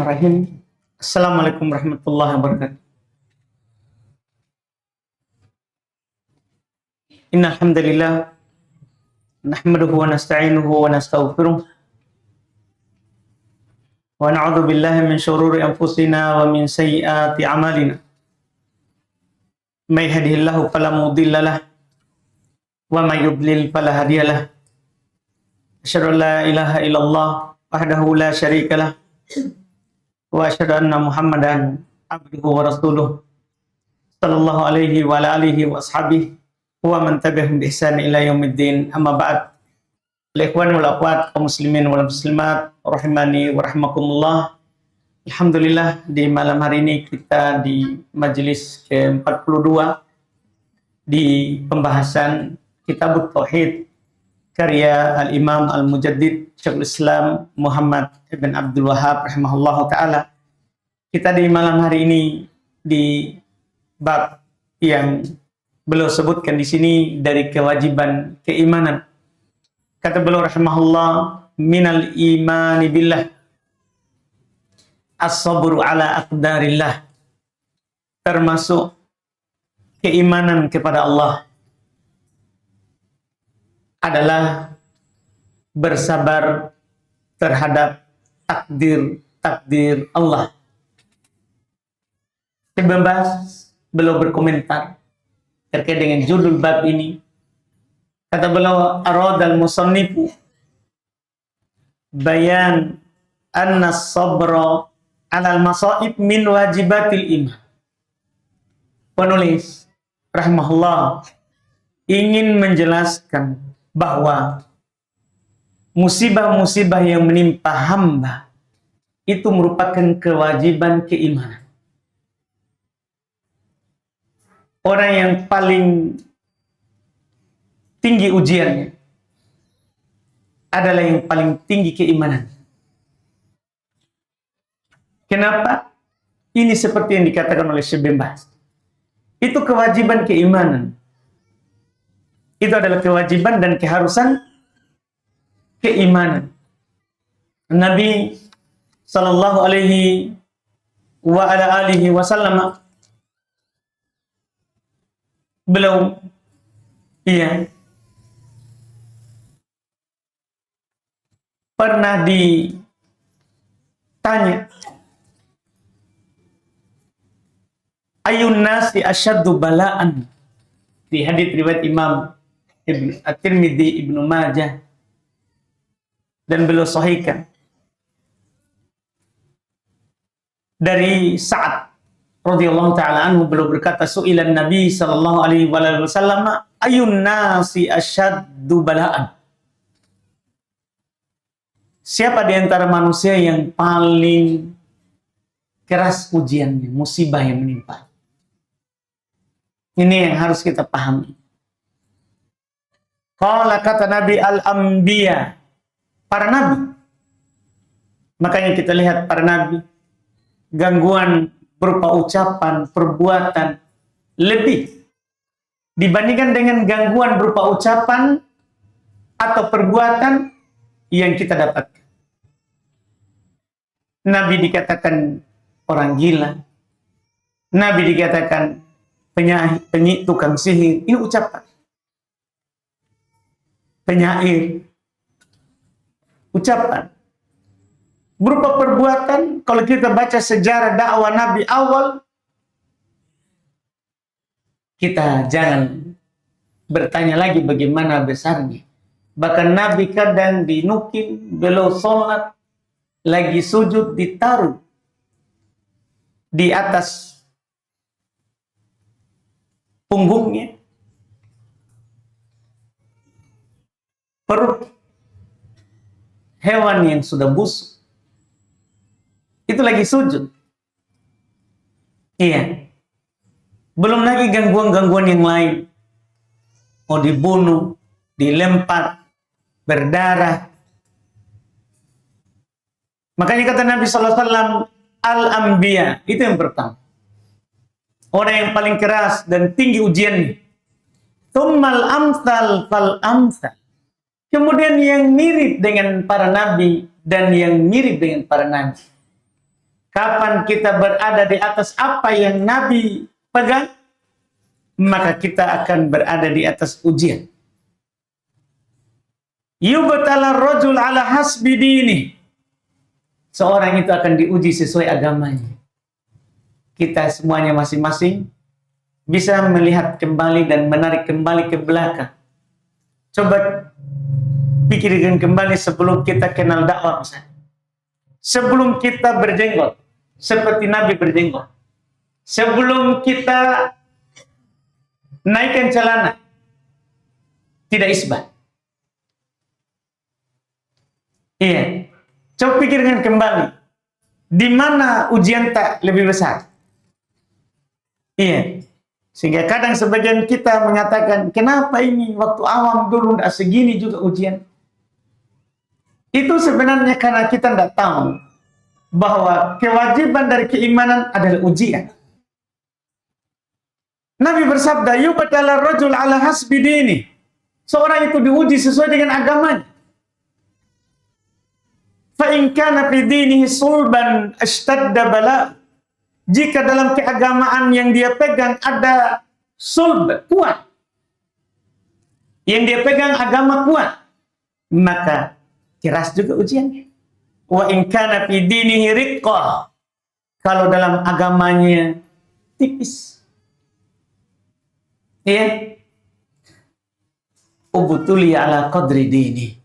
Bismillahirrahmanirrahim. Assalamualaikum warahmatullahi wabarakatuh. Innal hamdalillah nahmaduhu wa nasta'inuhu wa nastaghfiruh wa na'udzu billahi min shururi anfusina wa min sayyiati a'malina. May yahdihillahu fala mudilla lahu wa may yudlil fala hadiya lahu. Asyhadu an la ilaha illallah wahdahu la syarika lahu wa asyhadu anna Muhammadan abduhu wa rasuluh sallallahu alaihi wa ala alihi wa ashabihi wa man tabi'ahum bi ihsan ila yaumiddin. Amma ba'd. Ikhwan wal akhwat kaum muslimin wal muslimat rahimani wa rahimakumullah. Alhamdulillah di malam hari ini kita di majelis ke-42 di pembahasan Kitabut Tauhid karya Al-Imam Al-Mujaddid Syekhul Islam Muhammad Ibn Abdul Wahhab rahimahullah ta'ala. Kita di malam hari ini di bab yang beliau sebutkan di sini dari kewajiban keimanan. Kata beliau rahimahullah, minal imani billah as-sabru ala aqdarillah. Termasuk keimanan kepada Allah adalah bersabar terhadap takdir Allah. Sebebas beliau berkomentar terkait dengan judul bab ini. Kata beliau, aradal musannifu bayan anna sabra alal masaib min wajibatil iman. Penulis rahimahullah ingin menjelaskan bahwa musibah-musibah yang menimpa hamba itu merupakan kewajiban keimanan. Orang yang paling tinggi ujiannya adalah yang paling tinggi keimanan. Kenapa? Ini seperti yang dikatakan oleh Syekh bin Baz. Itu kewajiban keimanan. Itu adalah kewajiban dan keharusan keimanan. Nabi sallallahu alaihi wa ala alihi wasallam beliau pernah ditanya, ayun nasi asyaddu bala'an, di hadits riwayat Imam At-Tirmidzi, Ibnu Majah, dan beliau sahihkan dari Sa'ad radhiyallahu ta'ala anhu, beliau berkata, su'ilan Nabi sallallahu alaihi wasallam ayun nasi asyaddu bala'an. Siapa di antara manusia yang paling keras ujiannya, musibah yang menimpa? Ini yang harus kita pahami. Qala, kata Nabi, al-anbiya, para nabi. Makanya kita lihat para nabi, gangguan berupa ucapan, perbuatan lebih dibandingkan dengan gangguan berupa ucapan atau perbuatan yang kita dapatkan. Nabi dikatakan orang gila, Nabi dikatakan penyair, tukang sihir. Ini ucapan. Penyair, ucapan. Berupa perbuatan, kalau kita baca sejarah dakwah Nabi awal, kita jangan bertanya lagi bagaimana besarnya. Bahkan Nabi kadang dinukil, beliau sholat, lagi sujud ditaruh di atas punggungnya perut hewan yang sudah busuk. Itu lagi sujud. Iya. Belum lagi gangguan-gangguan yang lain. Mau dibunuh, dilempar, berdarah. Makanya kata Nabi SAW, al-anbiya, itu yang pertama. Orang yang paling keras dan tinggi ujiannya. Tsummal amsal fal amsal. Kemudian yang mirip dengan para nabi dan yang mirip dengan para nabi. Kapan kita berada di atas apa yang Nabi pegang, maka kita akan berada di atas ujian. Yubtala rajul ala hasbi dini. Seorang itu akan diuji sesuai agamanya. Kita semuanya masing-masing bisa melihat kembali dan menarik kembali ke belakang. Coba pikirkan kembali sebelum kita kenal dakwah misalnya. Sebelum kita berjenggot, seperti Nabi berjenggot. Sebelum kita naikkan celana, tidak isbah. Iya. Coba pikirkan kembali. Di mana ujian tak lebih besar? Iya. Sehingga kadang sebagian kita mengatakan, kenapa ini waktu awam dulu tidak segini juga ujian? Itu sebenarnya karena kita tidak tahu bahwa kewajiban dari keimanan adalah ujian. Nabi bersabda, yubtala rajul ala hasbi dini. Seorang itu diuji sesuai dengan agamanya. Fa in kana fi dinihi sulban ashtadda bala. Jika dalam keagamaan yang dia pegang ada sulb, kuat. Yang dia pegang agama kuat, maka keras juga ujiannya. Wa in kana fi dinihi riqqah. Kalau dalam agamanya tipis. Ya. Ubtuli ala qadri dini.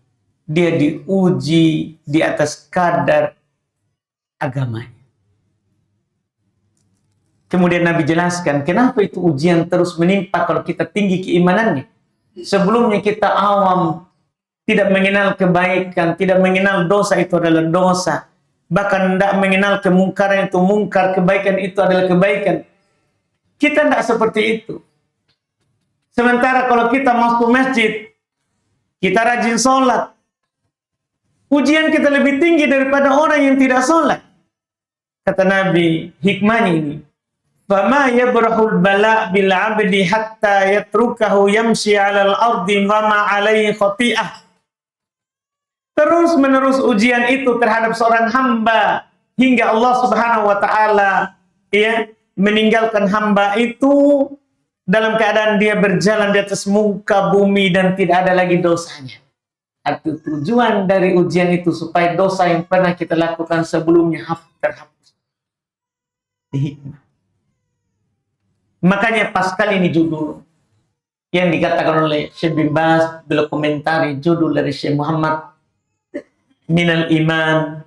Dia diuji di atas kadar agamanya. Kemudian Nabi jelaskan, kenapa itu ujian terus menimpa kalau kita tinggi keimanannya. Sebelumnya kita awam, tidak mengenal kebaikan, tidak mengenal dosa itu adalah dosa. Bahkan tidak mengenal kemungkaran itu mungkar, kebaikan itu adalah kebaikan. Kita tidak seperti itu. Sementara kalau kita masuk masjid, kita rajin sholat, ujian kita lebih tinggi daripada orang yang tidak sholat. Kata Nabi, hikmahnya ini. Fama yabrahul bala bil abdi hatta yatrukahu yamshi 'alal ardi wa ma 'alaihi khati'ah. Terus menerus ujian itu terhadap seorang hamba hingga Allah Subhanahu wa taala ya meninggalkan hamba itu dalam keadaan dia berjalan di atas muka bumi dan tidak ada lagi dosanya. Arti tujuan dari ujian itu supaya dosa yang pernah kita lakukan sebelumnya terhapus. Hikmah. Makanya pas kali ini judul yang dikatakan oleh Syekh bin Baz, beliau komentari judul dari Syekh Muhammad, minal iman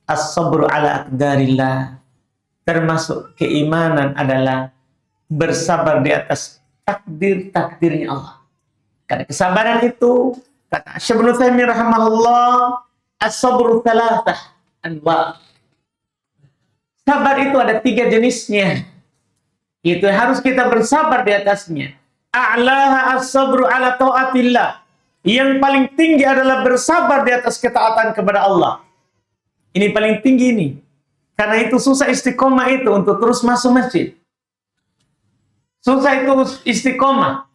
as-sabru ala aqdarillah. Termasuk keimanan adalah bersabar di atas takdir-takdirnya Allah. Karena kesabaran itu, kata Syekh Ibnu Taimiyah rahimahullah, as-sabru thalathah anwa. Sabar itu ada 3 jenisnya. Itu harus kita bersabar di atasnya. A'laha as-sabru ala ta'atillah. Yang paling tinggi adalah bersabar di atas ketaatan kepada Allah. Ini paling tinggi ini. Karena itu susah istiqomah itu untuk terus masuk masjid. Susah itu istiqomah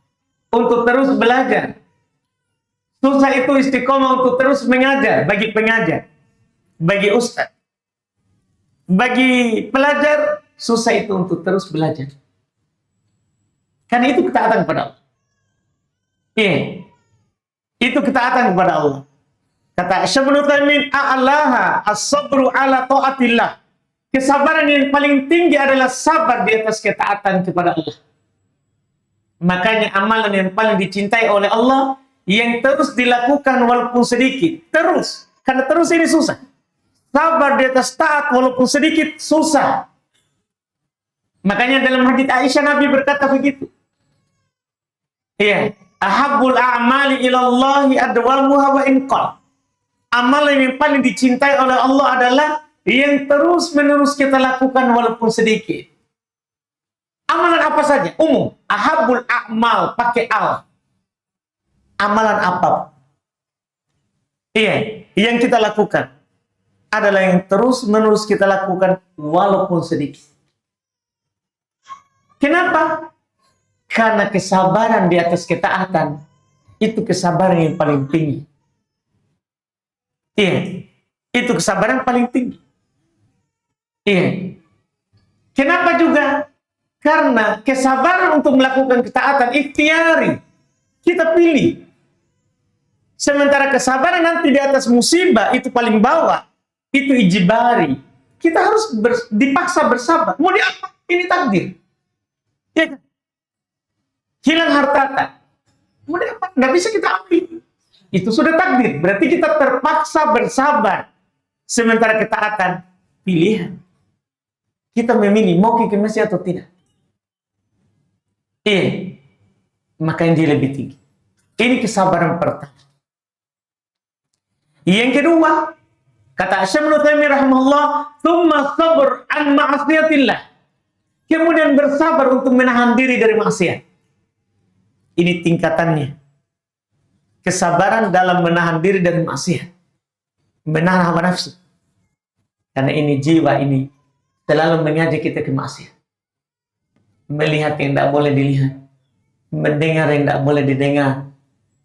untuk terus belajar. Susah itu istiqomah untuk terus mengajar bagi pengajar, bagi ustaz. Bagi pelajar, susah itu untuk terus belajar. Karena itu ketaatan kepada Allah. Iya. Itu ketaatan kepada Allah. Kata Syekh Ibnu Taimiyah, a'laha as-sabru ala ta'atillah. Kesabaran yang paling tinggi adalah sabar di atas ketaatan kepada Allah. Makanya amalan yang paling dicintai oleh Allah yang terus dilakukan walaupun sedikit. Terus. Karena terus ini susah. Sabar di atas taat walaupun sedikit susah. Makanya dalam hadits Aisyah Nabi berkata begitu. Iya, ahabbul a'mali ilallahi adwamuha wa inqal. Amalan yang paling dicintai oleh Allah adalah yang terus-menerus kita lakukan walaupun sedikit. Amalan apa saja? Umum. Ahabbul a'mal, pakai al. Amalan apa? Iya, yang kita lakukan adalah yang terus-menerus kita lakukan walaupun sedikit. Kenapa? Karena kesabaran di atas ketaatan itu kesabaran yang paling tinggi. Iya, itu kesabaran paling tinggi. Iya. Kenapa juga? Karena kesabaran untuk melakukan ketaatan ikhtiari. Kita pilih. Sementara kesabaran nanti di atas musibah itu paling bawah. Itu ijibari. Kita harus dipaksa bersabar. Mau diapa? Ini takdir. Ya kan? Hilang harta tak. Mau diapa? Nggak bisa kita ambil. Itu sudah takdir. Berarti kita terpaksa bersabar. Sementara ketaatan pilihan. Kita memilih mau ke masjid atau tidak. Iya. Maka yang dia lebih tinggi. Ini kesabaran pertama. Yang kedua, kata Syekh Ibnu Taimiyah rahimahullah, "Tsumma sabr an ma'asiyatillah." Kemudian bersabar untuk menahan diri dari maksiat. Ini tingkatannya. Kesabaran dalam menahan diri dari maksiat. Menahan hawa nafsu. Karena ini jiwa ini selalu mengajak kita ke maksiat. Melihat yang tidak boleh dilihat. Mendengar yang tidak boleh didengar.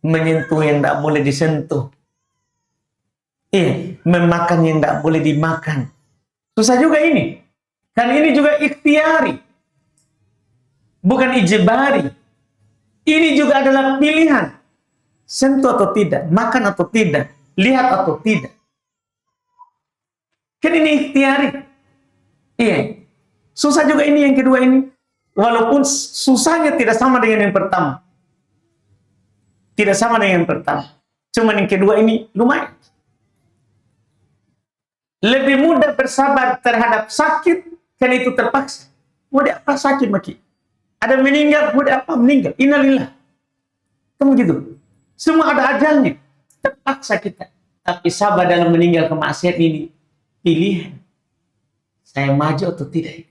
Menyentuh yang tidak boleh disentuh. Memakan yang tidak boleh dimakan. Susah juga ini. Karena ini juga ikhtiari. Bukan ijibari. Ini juga adalah pilihan. Sentuh atau tidak. Makan atau tidak. Lihat atau tidak. Kan ini ikhtiari. Iya. Susah juga ini yang kedua ini. Walaupun susahnya tidak sama dengan yang pertama. Tidak sama dengan yang pertama. Cuma yang kedua ini lumayan. Lebih mudah bersabar terhadap sakit, karena itu terpaksa. Mau apa sakit maki? Ada meninggal, mau apa meninggal? Innalillah. Kan begitu. Semua ada ajalnya. Terpaksa kita. Tapi sabar dalam meninggal kemaksiatan ini pilihan. Saya maju atau tidak?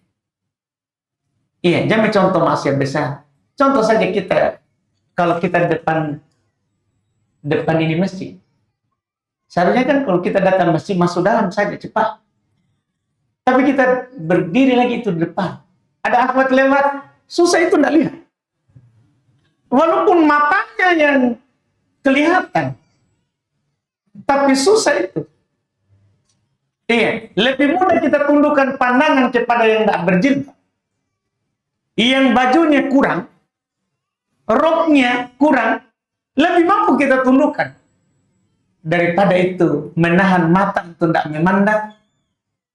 Iya, jangan contoh maksiat besar. Contoh saja kita, kalau kita depan ini masjid. Seharusnya kan kalau kita datang masjid masuk dalam saja cepat. Tapi kita berdiri lagi itu di depan. Ada akhwat lewat, susah itu tidak lihat. Walaupun matanya yang kelihatan, tapi susah itu. Iya, lebih mudah kita tundukkan pandangan kepada yang tidak berjilbab. Yang bajunya kurang, roknya kurang, lebih mampu kita tundukkan. Daripada itu menahan mata untuk tidak memandang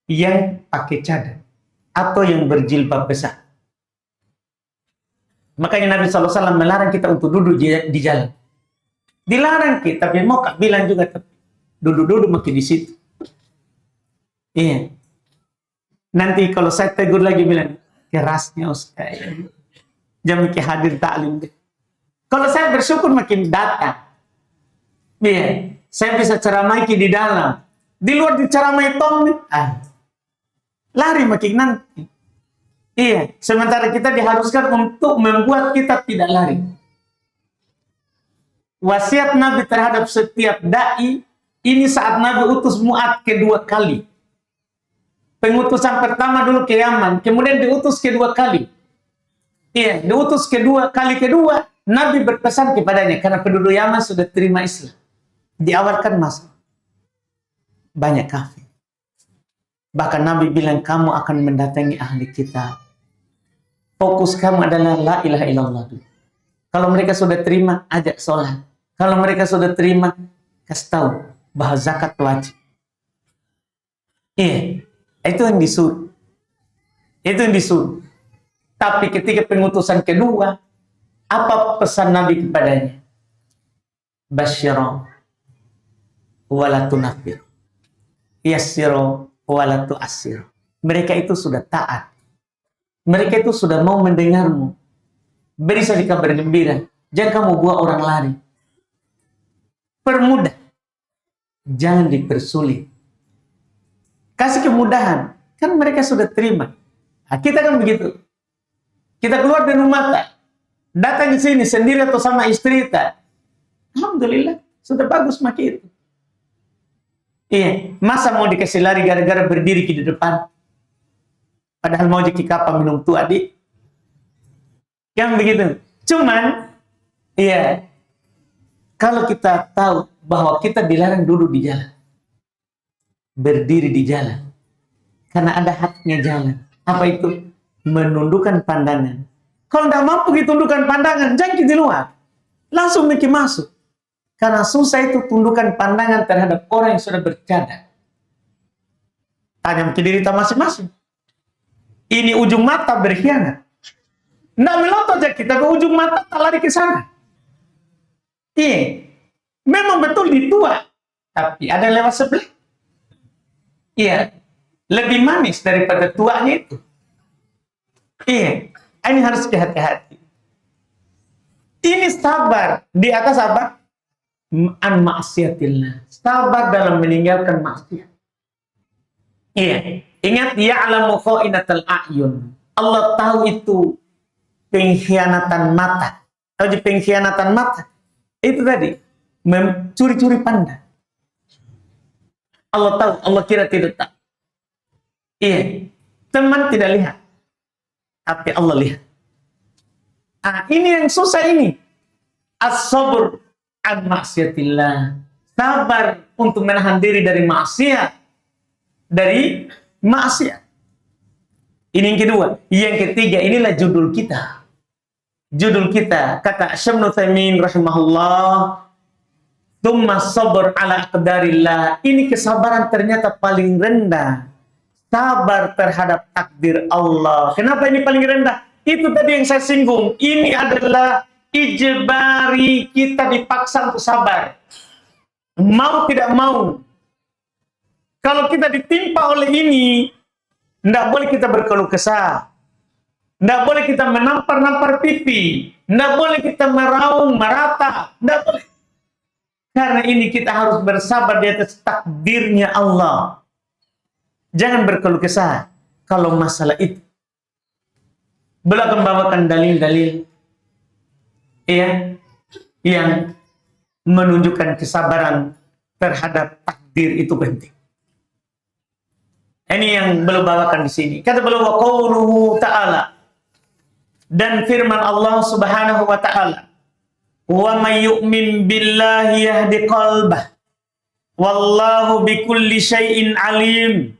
yang pakai cadar atau yang berjilbab besar. Makanya Nabi SAW melarang kita untuk duduk di jalan. Dilarang kita, tapi mau kak bilang juga duduk-duduk makin di situ. Iya. Nanti kalau saya tegur lagi bilang kerasnya Ustaz. Jangan makin hadir taklim. Kalau saya bersyukur makin datang. Iya. Saya bisa ceramai di dalam. Di luar diceramai tong nih. Lari makin nanti. Iya. Sementara kita diharuskan untuk membuat kita tidak lari. Wasiat Nabi terhadap setiap da'i. Ini saat Nabi utus Mu'ad kedua kali. Pengutusan pertama dulu ke Yaman. Kemudian diutus kedua kali. Iya. Diutus kedua. Nabi berpesan kepadanya. Karena penduduk Yaman sudah terima Islam. Di awal kan masuk banyak kafir. Bahkan Nabi bilang kamu akan mendatangi ahli kitab. Fokus kamu adalah la ilaha illallah dulu. Kalau mereka sudah terima, ajak sholat. Kalau mereka sudah terima, kasih tahu bahwa zakat wajib. Iya, itu yang disuruh. Itu yang disuruh. Tapi ketika pengutusan kedua, apa pesan Nabi kepadanya? Basyirah wala tunafir, yassiro wala tu'assir. Mereka itu sudah taat. Mereka itu sudah mau mendengarmu. Beri saja kabar gembira. Jangan kamu buat orang lari. Permudah. Jangan dipersulit. Kasih kemudahan. Kan mereka sudah terima. Nah, kita kan begitu. Kita keluar dari rumah tak. Datang di sini sendiri atau sama istri tak. Alhamdulillah. Sudah bagus maki itu. Iya, masa mau dikasih lari gara-gara berdiri di depan? Padahal mau jadi kapal minum tua, adik. Yang begitu. Cuman, iya, kalau kita tahu bahwa kita dilarang duduk di jalan, berdiri di jalan, Karena ada haknya jalan. Apa itu? Menundukkan pandangan. Kalau tidak mampu ditundukkan pandangan, jangan di luar. Langsung masuk. Karena susah itu tundukkan pandangan terhadap orang yang sudah bercadar. Tanya ke diri kita masing-masing. Ini ujung mata berkhianat. Nggak melotot aja kita ke ujung mata, tak lari ke sana. Iya. Memang betul di tua. Tapi ada yang lewat sebelah. Iya. Lebih manis daripada tuanya itu. Iya. Ini harus hati-hati. Ini sabar. Di atas apa? An maksiatillah. Sabar dalam meninggalkan maksiat. Iya. Ingat, ya'lamu kha'inatal a'yun. Allah tahu itu pengkhianatan mata. Tahu pengkhianatan mata? Itu tadi, mencuri-curi pandang. Allah tahu, Allah kira tidak tahu. Iya, teman tidak lihat, tapi Allah lihat. Ini yang susah ini. As-sabr an maksiatillah. Sabar untuk menahan diri dari maksiat. Dari maksiat. Ini yang kedua. Yang ketiga, inilah judul kita. Judul kita, kata Syekh Ibnu Utsaimin rahimahullah, tsumma sabr ala aqdarillah. Ini kesabaran ternyata paling rendah. Sabar terhadap takdir Allah. Kenapa ini paling rendah? Itu tadi yang saya singgung. Ini adalah ijbari, kita dipaksa untuk sabar. Mau tidak mau. Kalau kita ditimpa oleh ini, tidak boleh kita berkeluh kesah. Tidak boleh kita menampar-nampar pipi. Tidak boleh kita meraung, merata. Tidak boleh. Karena ini kita harus bersabar di atas takdirnya Allah. Jangan berkeluh kesah kalau masalah itu. Beliau akan membawakan dalil-dalil yang menunjukkan kesabaran terhadap takdir itu penting. Ini yang beliau bawakan di sini. Kata beliau, wa qauluhu ta'ala, dan firman Allah Subhanahu wa ta'ala, wa may yu'min billahi yahdi qalbah wallahu bikulli syai'in alim.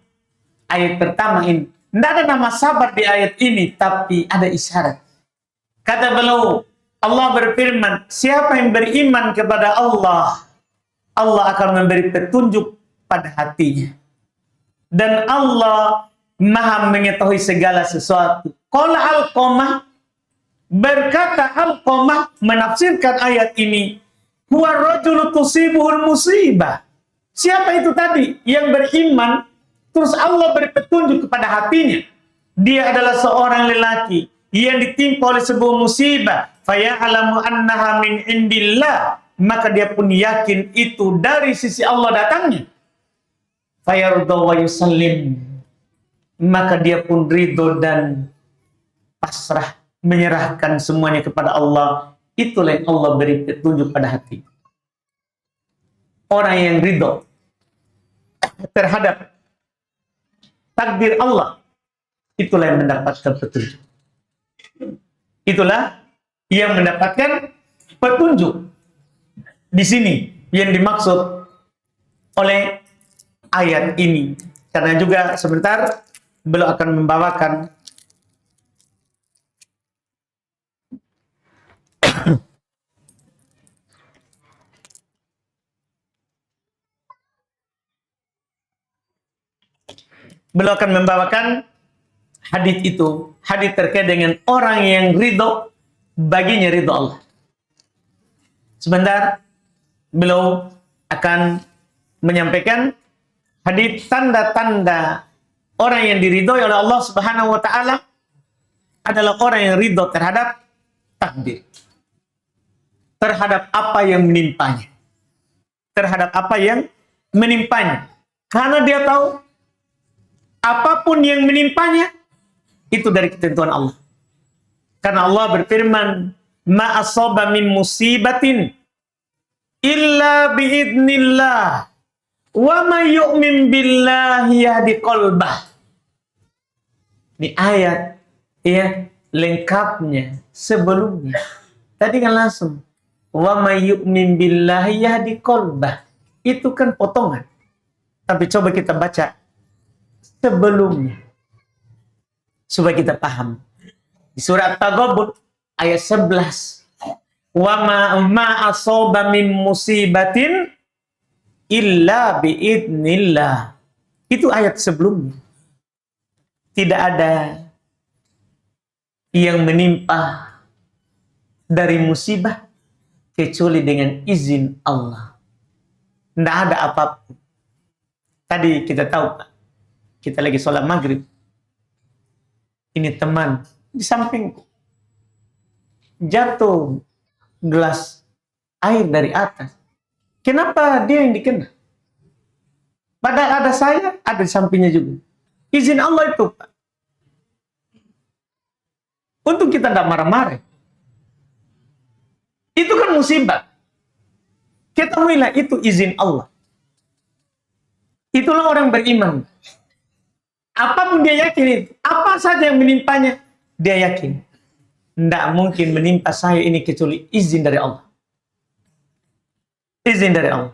Ayat pertama ini, tidak ada nama sabar di ayat ini, tapi ada isyarat. Kata beliau, Allah berfirman, siapa yang beriman kepada Allah, Allah akan memberi petunjuk pada hatinya. Dan Allah Maha mengetahui segala sesuatu. Qala Alqamah, berkata Alqamah menafsirkan ayat ini, huwa rajulu tusibuhul musibah. Siapa itu tadi yang beriman terus Allah beri petunjuk kepada hatinya? Dia adalah seorang lelaki yang ditimpa oleh sebuah musibah, faya'lamu annaha min indillah, maka dia pun yakin itu dari sisi Allah datangnya. Fayarda wa yusallim, maka dia pun ridho dan pasrah, menyerahkan semuanya kepada Allah. Itulah yang Allah beri petunjuk pada hati. Orang yang ridho terhadap takdir Allah, itulah yang mendapatkan petunjuk. Itulah yang mendapatkan petunjuk. Di sini yang dimaksud oleh ayat ini. Karena juga sebentar beliau akan membawakan hadis itu, hadis terkait dengan orang yang ridho, baginya ridho Allah. Sebentar beliau akan menyampaikan hadis tanda-tanda orang yang diridhoi oleh Allah Subhanahu wa ta'ala adalah orang yang ridho terhadap takdir, terhadap apa yang menimpanya, terhadap apa yang menimpanya. Karena dia tahu apapun yang menimpanya itu dari ketentuan Allah. Karena Allah berfirman, ma asaba min musibatin illa biidnillah wa may yu'min billahi yahdi qalbah. Ini ayat lengkapnya sebelumnya. Tadi kan langsung wa may yu'min billahi yahdi qalbah. Itu kan potongan. Tapi coba kita baca sebelumnya. Supaya kita paham. Di surat Taghabun ayat 11. Wa ma asaba min musibatin illa biidznillah. Itu ayat sebelumnya. Tidak ada yang menimpa dari musibah kecuali dengan izin Allah. Tidak ada apapun. Tadi kita tahu, Pak, kita lagi sholat maghrib. Ini teman di sampingku. Jatuh gelas air dari atas. Kenapa dia yang dikena? Padahal ada saya, ada di sampingnya juga. Izin Allah itu, Pak. Untuk kita tidak marah-marah. Itu kan musibah. Ketahuilah itu izin Allah. Itulah orang beriman. Apapun dia yakin itu. Apa saja yang menimpanya, dia yakin. Tidak mungkin menimpa saya ini kecuali izin dari Allah. Izin dari Allah.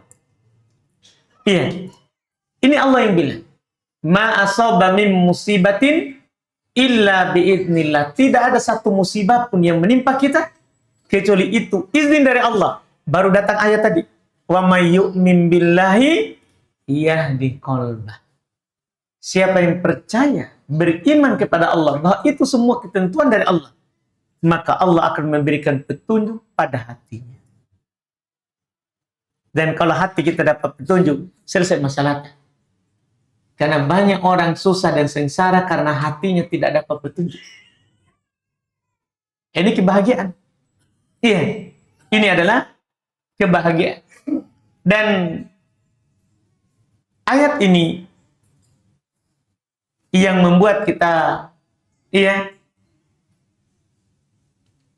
Iya. Ini Allah yang bilang. Ma asaba min musibatin illa biidznillah. Tidak ada satu musibah pun yang menimpa kita kecuali itu izin dari Allah. Baru datang ayat tadi. Wa may yu'min billahi yahdi qalbah. Siapa yang percaya, beriman kepada Allah bahwa itu semua ketentuan dari Allah, maka Allah akan memberikan petunjuk pada hatinya. Dan kalau hati kita dapat petunjuk, selesai masalah. Karena banyak orang susah dan sengsara karena hatinya tidak dapat petunjuk. Ini kebahagiaan. Iya, ini adalah kebahagiaan. Dan ayat ini yang membuat kita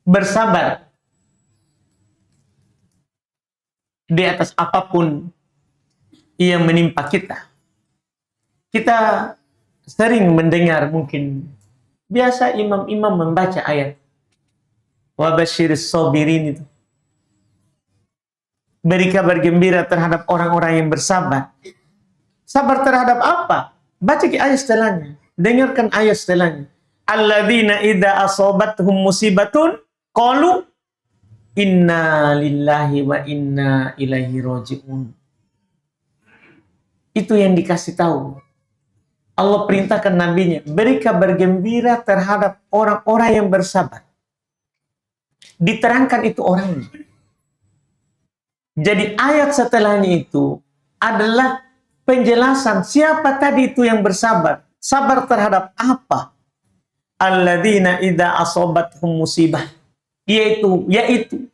bersabar di atas apapun yang menimpa kita. Kita sering mendengar mungkin biasa imam-imam membaca ayat wa basyiris sabirin itu. Beri kabar gembira terhadap orang-orang yang bersabar. Sabar terhadap apa? Baca ayat setelahnya. Dengarkan ayat setelahnya. Alladzina idza asabathum musibatun qalu inna lillahi wa inna ilaihi raji'un. Itu yang dikasih tahu. Allah perintahkan nabinya, beri kabar gembira terhadap orang-orang yang bersabar. Diterangkan itu orangnya. Jadi ayat setelahnya itu adalah penjelasan siapa tadi itu yang bersabar. Sabar terhadap apa? Alladzina idza asabathum musibah. Yaitu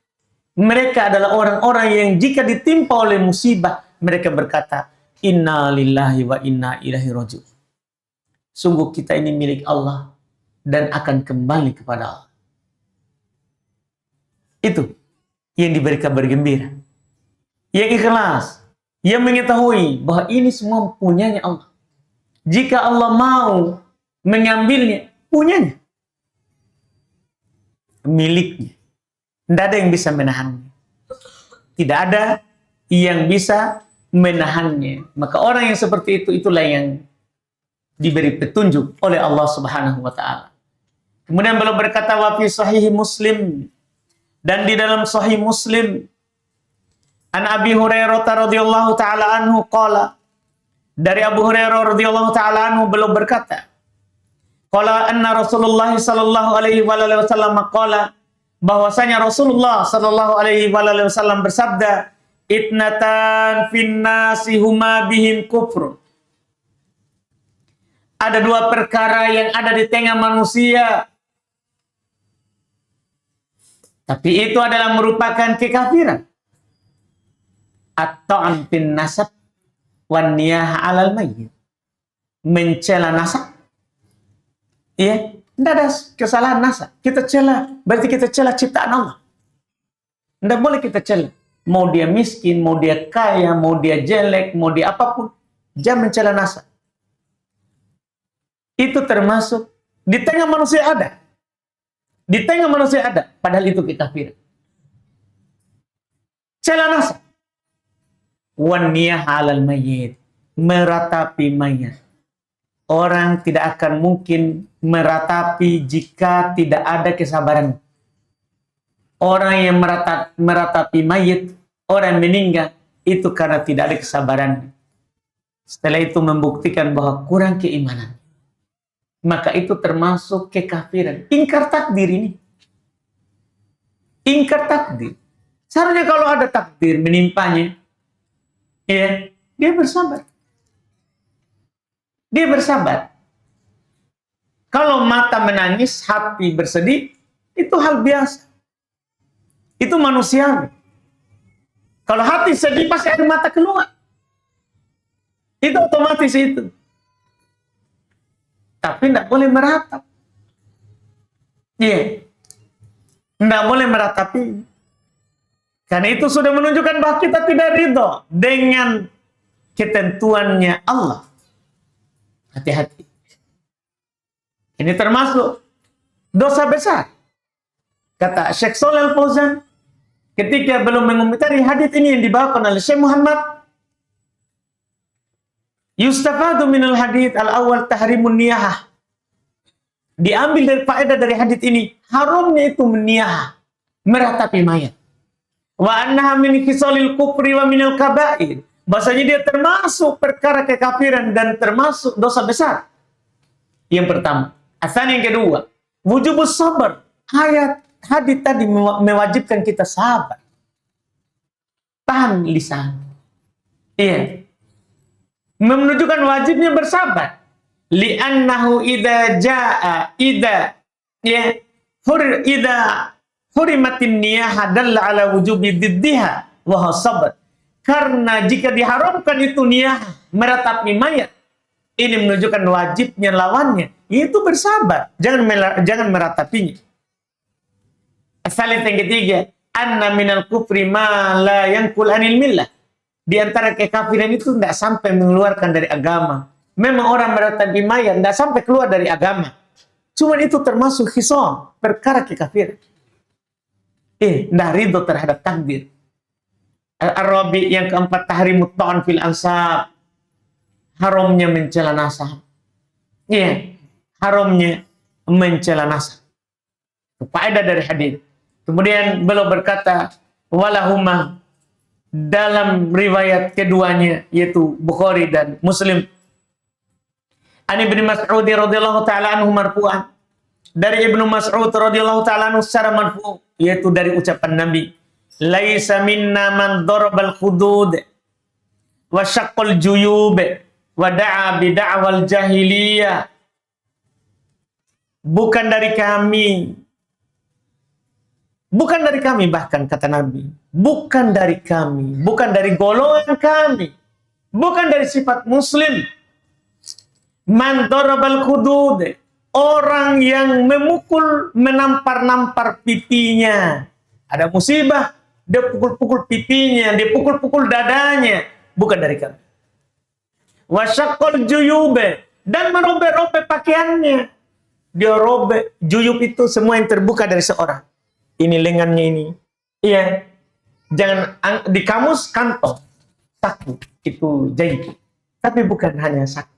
mereka adalah orang-orang yang jika ditimpa oleh musibah, mereka berkata, inna lillahi wa inna ilaihi raji'un. Sungguh kita ini milik Allah dan akan kembali kepada Allah. Itu yang diberi kabar gembira. Yang ikhlas, yang mengetahui bahwa ini semua punyanya Allah. Jika Allah mau mengambilnya, punyanya. Miliknya. Tidak ada yang bisa menahannya. Tidak ada yang bisa menahannya. Maka orang yang seperti itu, itulah yang diberi petunjuk oleh Allah Subhanahu wa Ta'ala. Kemudian beliau berkata, wa fi sahih Muslim, dan di dalam sahih Muslim, an Abi Hurairah radhiyallahu taala anhu qala, dari Abu Hurairah radhiyallahu taala anhu beliau berkata, qala anna Rasulullah sallallahu alaihi wasallam qala, bahwasanya Rasulullah sallallahu alaihi wasallam bersabda, itnatan fin nasi huma bihim kufrun. Ada dua perkara yang ada di tengah manusia, tapi itu adalah merupakan kekafiran. At-ta'an bin nasab wan niyah 'alal mayyit. Mencela nasab. Iya, tidak ada kesalahan nasab. Kita cela, berarti kita cela ciptaan Allah. Tidak boleh kita cela. Mau dia miskin, mau dia kaya, mau dia jelek, mau dia apapun, jangan mencela nasab. Itu termasuk di tengah manusia ada. Di tengah manusia ada, padahal itu kekafiran. Cela nasab. Wan niyah 'alal mayyit, meratapi mayat. orang tidak akan mungkin meratapi jika tidak ada kesabaran. Orang yang meratapi mayit, orang meninggal, itu karena tidak ada kesabaran. Setelah itu membuktikan bahwa kurang keimanan. Maka itu termasuk kekafiran. Ingkar takdir ini. Ingkar takdir. Seharusnya kalau ada takdir menimpanya, ya, dia bersabar. Dia bersabar. Kalau mata menangis, hati bersedih, itu hal biasa. Itu manusiawi. Kalau hati sedih, pasti air mata keluar. Itu otomatis itu. Tapi tidak boleh meratap. Iya. Tidak boleh meratapi. Karena itu sudah menunjukkan bahwa kita tidak ridho dengan ketentuannya Allah. Hati-hati. Ini termasuk dosa besar. Kata Syekh Shalih Al-Fauzan, ketika belum mengomentari hadits ini yang dibawakan oleh Syekh Muhammad, yustafadu minal hadits al-awwal tahrimun niyahah. Diambil dari faedah dari hadits ini, haramnya itu meniyahah, meratapi mayat. Wa annaha min khisalil kufri wa minal kabair. Bahasanya dia termasuk perkara kekafiran dan termasuk dosa besar. Yang pertama. Asal yang kedua, wujubus sabar. Hadits tadi mewajibkan kita sabar. Tahan lisan. Iya. Menunjukkan wajibnya bersabar. Li'annahu hurimatin niyah dalla ala wujubi diddiha wa sabar. Karena jika diharamkan itu niyah meratapi mayat, ini menunjukkan wajibnya lawannya, itu bersabar, jangan meratapinya. Asal yang ketiga, anna minal kufri ma la yanqul anil millah. Di antara kekafiran itu tidak sampai mengeluarkan dari agama. Memang orang meratapi mayat tidak sampai keluar dari agama. Cuma itu termasuk khisam, perkara kekafiran. Tidak ridho terhadap takdir. Ar-Rabi yang keempat, tahrimut ta'an fil ansab. Haramnya mencela nasab. Iya, haramnya mencela nasab. Faedah dari hadis. Kemudian beliau berkata, walahuma, dalam riwayat keduanya yaitu Bukhari dan Muslim. Ani Ibnu Mas'ud radhiyallahu taala anhu marfu'an. Dari Ibnu Mas'ud radhiyallahu taala anhu secara marfu', yaitu dari ucapan Nabi, laisa minna man darabal khudud wa syaqqal juyub wa da'a bi da'wal jahiliyah. Bukan dari kami. Bukan dari kami, bahkan kata Nabi, bukan dari kami, bukan dari golongan kami, bukan dari sifat muslim. Man darabal khudud, orang yang memukul, menampar-nampar pipinya. Ada musibah, dia pukul-pukul pipinya, dia pukul-pukul dadanya, bukan dari kami. Wasyaqqal juyube, dan merobek-robek pakaiannya. Dia robek, juyub itu semua yang terbuka dari seorang. Ini lengannya ini. Iya. Jangan di kamus kantong. Saku itu jahit. Tapi bukan hanya saku.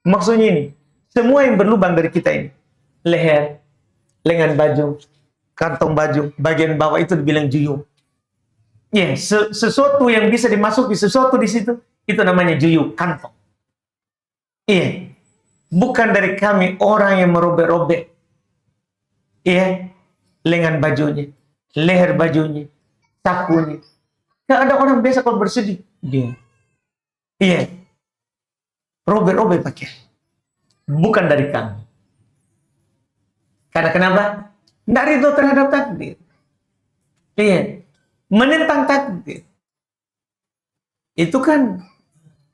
Maksudnya ini, semua yang berlubang dari kita ini. Leher, lengan baju, kantong baju, bagian bawah itu dibilang juyub. Iya, sesuatu yang bisa dimasuki sesuatu di situ, itu namanya juyub, kantong. Iya. Bukan dari kami orang yang merobek-robek. Iya. Lengan bajunya, leher bajunya, sakunya. Tidak ada orang biasa kalau bersedih. Dia. Iya. Robek-robek pakai. Bukan dari kami. Karena kenapa? Tidak ridho terhadap takdir. Iya. Menentang takdir. Itu kan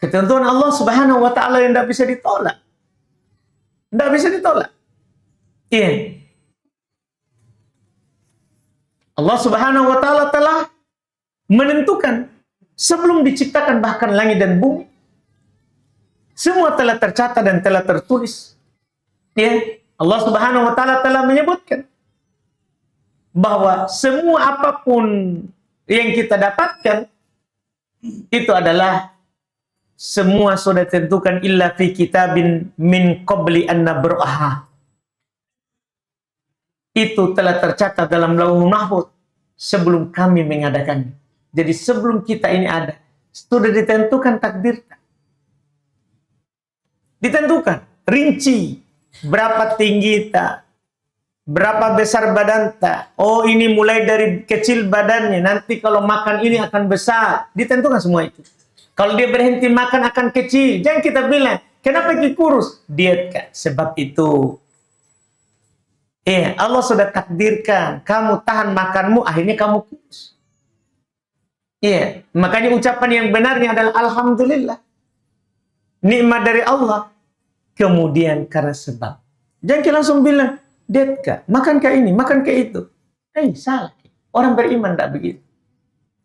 ketentuan Allah Subhanahu wa taala yang tidak bisa ditolak. Tidak bisa ditolak. Iya. Allah Subhanahu wa taala telah menentukan sebelum diciptakan bahkan langit dan bumi. Semua telah tercatat dan telah tertulis. Ya, Allah Subhanahu wa taala telah menyebutkan bahwa semua apapun yang kita dapatkan itu adalah Semua sudah tentukan illa fi kitabin min qabli an nabra'aha. Itu telah tercatat dalam Lauhul Mahfuz sebelum kami mengadakannya. Jadi sebelum kita ini ada, sudah ditentukan takdir. Ditentukan, rinci, berapa tinggi tak, berapa besar badan tak. Oh, ini mulai dari kecil badannya, nanti kalau makan ini akan besar. Ditentukan semua itu. Kalau dia berhenti makan akan kecil. Jangan kita bilang, kenapa dia kurus? Diet, kan? Sebab itu. Allah sudah takdirkan. Kamu tahan makanmu, akhirnya kamu kurus. Makanya ucapan yang benarnya adalah Alhamdulillah. Nikmat dari Allah. Kemudian karena sebab. Jangan kita langsung bilang, diet kah? Makankah ini? Makankah itu? Salah. Orang beriman tidak begitu.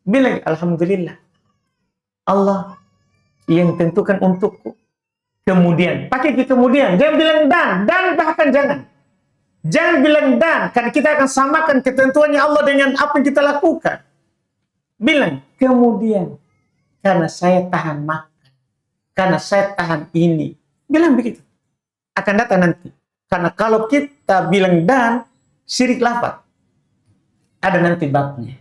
Bilang, Alhamdulillah. Allah yang tentukan untukku. Kemudian, pakai kemudian. Jangan bilang dan bahkan jangan. Jangan bilang dan, karena kita akan samakan ketentuannya Allah dengan apa yang kita lakukan. Bilang, kemudian, karena saya tahan makan, karena saya tahan ini. Bilang begitu. Akan datang nanti. Karena kalau kita bilang dan, syirik lafaz. Ada nanti babnya.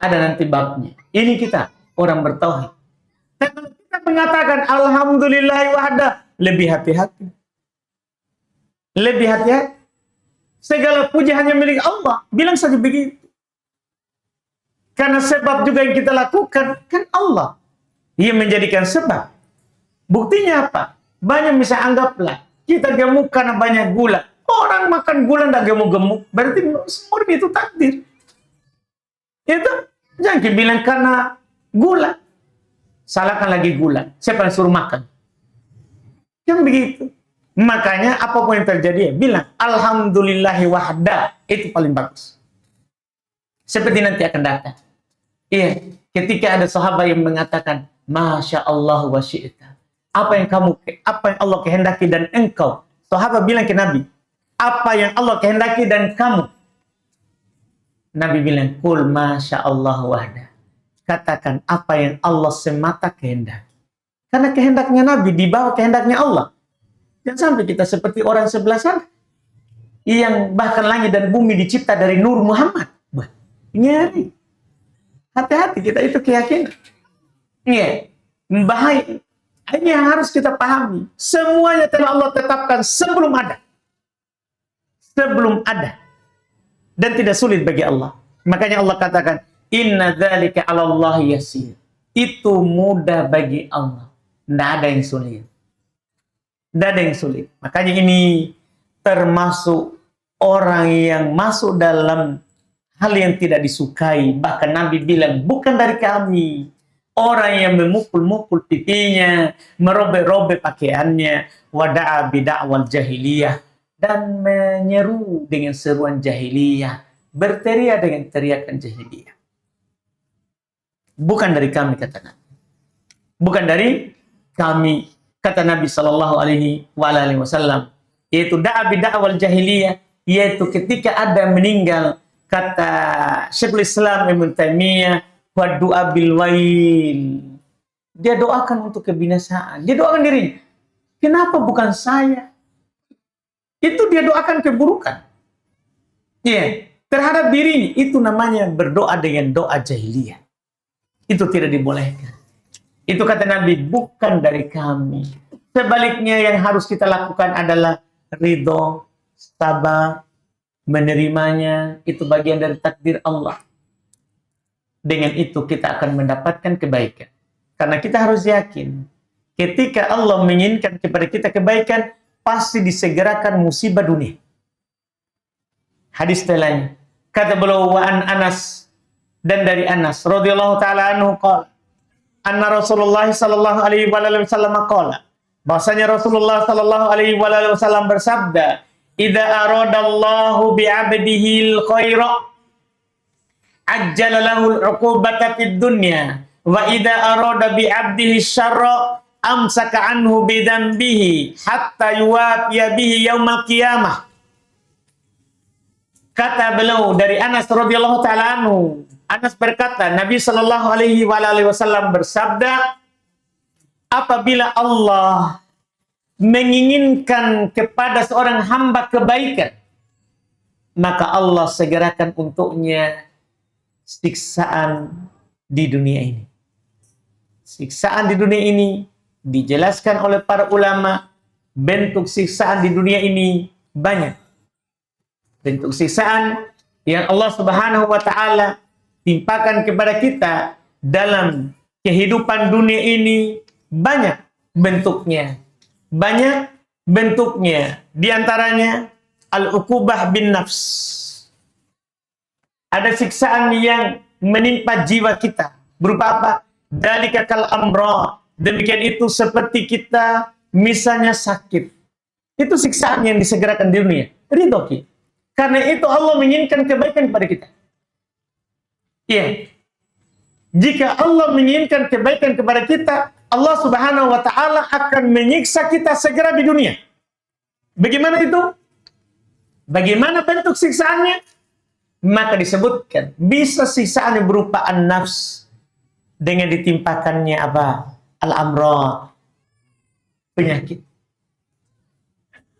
Ada nanti babnya. Ini kita. Orang bertauhid. Dan kalau kita mengatakan Alhamdulillah wahda, lebih hati-hati. Lebih hati-hati. Segala puji hanya milik Allah. Bilang saja begitu. Karena sebab juga yang kita lakukan, kan Allah. Ia menjadikan sebab. Buktinya apa? Banyak bisa anggaplah. Kita gemuk karena banyak gula. Orang makan gula tidak gemuk-gemuk. Berarti murni itu takdir. Itu jangan bilang karena gula. Salahkan lagi gula. Siapa yang suruh makan? Yang begitu. Makanya apapun yang terjadi, bilang Alhamdulillahi wahda. Itu paling bagus. Seperti nanti akan datang. Ketika ada sahabat yang mengatakan, Masya Allah wa syi'ta. Apa yang Allah kehendaki dan engkau. Sahabat bilang ke Nabi, apa yang Allah kehendaki dan kamu. Nabi bilang, Kul Masya Allah wahda. Katakan apa yang Allah semata kehendaki. Karena kehendaknya Nabi di bawah kehendaknya Allah. Jangan sampai kita seperti orang sebelah sana. Yang bahkan langit dan bumi dicipta dari Nur Muhammad. Nyari. Hati-hati, kita itu keyakinan. Bahaya. Ini yang harus kita pahami. Semuanya telah Allah tetapkan sebelum ada. Sebelum ada. Dan tidak sulit bagi Allah. Makanya Allah katakan, Inna dzalika 'ala Allah yasir. Itu mudah bagi Allah. Tidak ada yang sulit. Tidak ada yang sulit. Makanya ini termasuk orang yang masuk dalam hal yang tidak disukai. Bahkan Nabi bilang, bukan dari kami. Orang yang memukul-mukul pipinya, merobek-robek pakaiannya, wada'a bida'wal jahiliyah. Dan menyeru dengan seruan jahiliyah. Berteriak dengan teriakan jahiliyah. Bukan dari kami, kata Nabi. Bukan dari kami, kata Nabi Shallallahu Alaihi Wasallam. Yaitu da'a bida'wal jahiliyah, yaitu ketika ada meninggal, kata Syekhul Islam Ibnu Taimiyah, wa du'a bil wail. Dia doakan untuk kebinasaan. Dia doakan dirinya. Kenapa bukan saya? Itu dia doakan keburukan. Terhadap dirinya. Itu namanya berdoa dengan doa jahiliyah. Itu tidak dibolehkan. Itu kata Nabi, bukan dari kami. Sebaliknya yang harus kita lakukan adalah ridho, sabar, menerimanya. Itu bagian dari takdir Allah. Dengan itu kita akan mendapatkan kebaikan. Karena kita harus yakin, ketika Allah menginginkan kepada kita kebaikan, pasti disegerakan musibah dunia. Hadis lain, kata beliau, wa an Anas, dan dari Anas radhiyallahu taala anhu qala, anna Rasulullah sallallahu alaihi wasallam qala, bahwasanya Rasulullah sallallahu alaihi wasallam bersabda, idza aradallahu bi 'abdihi al-khaira ajjala lahu al-'uqubata fid dunya wa idza arada bi 'abdihi syarra amsaka anhu bi dzambihi hatta yuwafiya bihi yaumal qiyamah. Kata beliau dari Anas radhiyallahu taala anhu, Anas berkata, Nabi sallallahu alaihi wasallam bersabda, apabila Allah menginginkan kepada seorang hamba kebaikan, maka Allah segerakan untuknya siksaan di dunia ini. Siksaan di dunia ini dijelaskan oleh para ulama, bentuk siksaan di dunia ini banyak. Bentuk siksaan yang Allah Subhanahu wa taala timpakan kepada kita dalam kehidupan dunia ini banyak bentuknya. Banyak bentuknya. Di antaranya al-uqubah bin nafs. Ada siksaan yang menimpa jiwa kita. Berupa apa? Dzalika kal amra. Demikian itu seperti kita misalnya sakit. Itu siksaan yang disegerakan di dunia. Ridho kita. Karena itu Allah menginginkan kebaikan kepada kita. Iya. Jika Allah menginginkan kebaikan kepada kita, Allah Subhanahu wa taala akan menyiksa kita segera di dunia. Bagaimana itu? Bagaimana bentuk siksaannya? Maka disebutkan bisa siksaan yang berupa an-nafs dengan ditimpakannya apa? Al-amra, penyakit.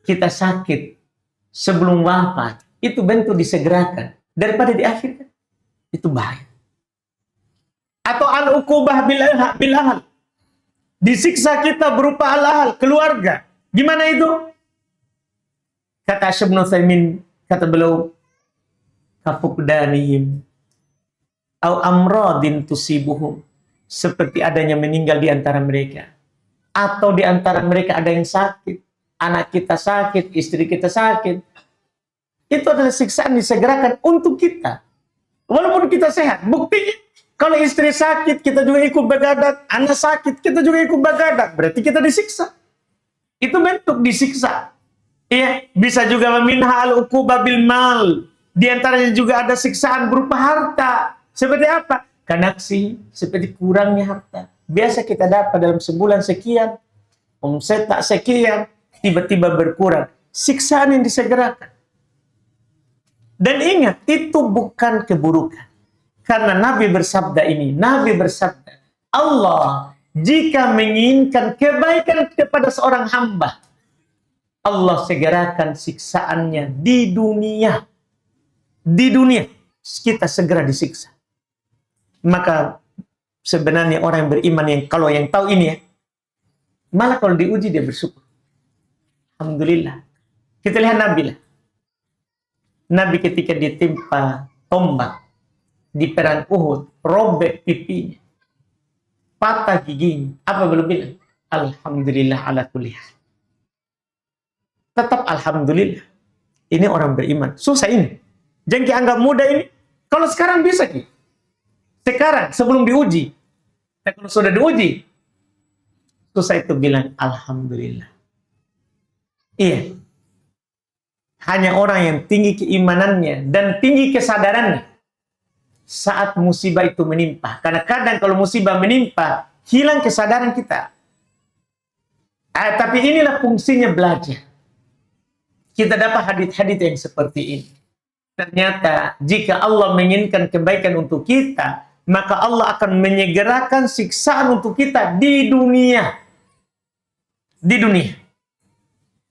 Kita sakit sebelum wafat, itu bentuk disegerakan daripada diakhirkan. Itu bahaya. Atau al-uqubah bil ahl. Disiksa kita berupa al-ahl, keluarga. Gimana itu? Kata Syekh Ibnu Utsaimin, kata beliau, kafukdanihim au amradin tusibuhum, seperti adanya meninggal di antara mereka, atau di antara mereka ada yang sakit, anak kita sakit, istri kita sakit. Itu adalah siksaan disegerakan untuk kita walaupun kita sehat. Buktinya kalau istri sakit kita juga ikut begadang, anak sakit kita juga ikut begadang, berarti kita disiksa. Itu bentuk disiksa. Iya, bisa juga meminha al-uqubah bil mal. Di antaranya juga ada siksaan berupa harta. Seperti apa? Kanaksi, seperti kurangnya harta. Biasa kita dapat dalam sebulan sekian, omset tak sekian, tiba-tiba berkurang. Siksaan yang disegerakan. Dan ingat, itu bukan keburukan. Karena Nabi bersabda ini, Nabi bersabda, Allah jika menginginkan kebaikan kepada seorang hamba, Allah segerakan siksaannya di dunia. Di dunia kita segera disiksa. Maka sebenarnya orang yang beriman yang tahu ini ya, malah kalau diuji dia bersyukur. Alhamdulillah. Kita lihat Nabi lah. Nabi ketika ditimpa tombak di perang Uhud, robek pipinya, patah giginya, apa belum bilang? Alhamdulillah ala kulli hal. Tetap alhamdulillah. Ini orang beriman. Susah ini. Jangan dianggap mudah ini. Kalau sekarang bisa ki. Sekarang sebelum diuji. Dan kalau sudah diuji, susah itu bilang alhamdulillah. Iya. Hanya orang yang tinggi keimanannya dan tinggi kesadarannya saat musibah itu menimpa. Karena kadang kalau musibah menimpa, hilang kesadaran kita. Tapi inilah fungsinya belajar. Kita dapat hadits-hadits yang seperti ini. Ternyata jika Allah menginginkan kebaikan untuk kita, maka Allah akan menyegerakan siksaan untuk kita di dunia. Di dunia.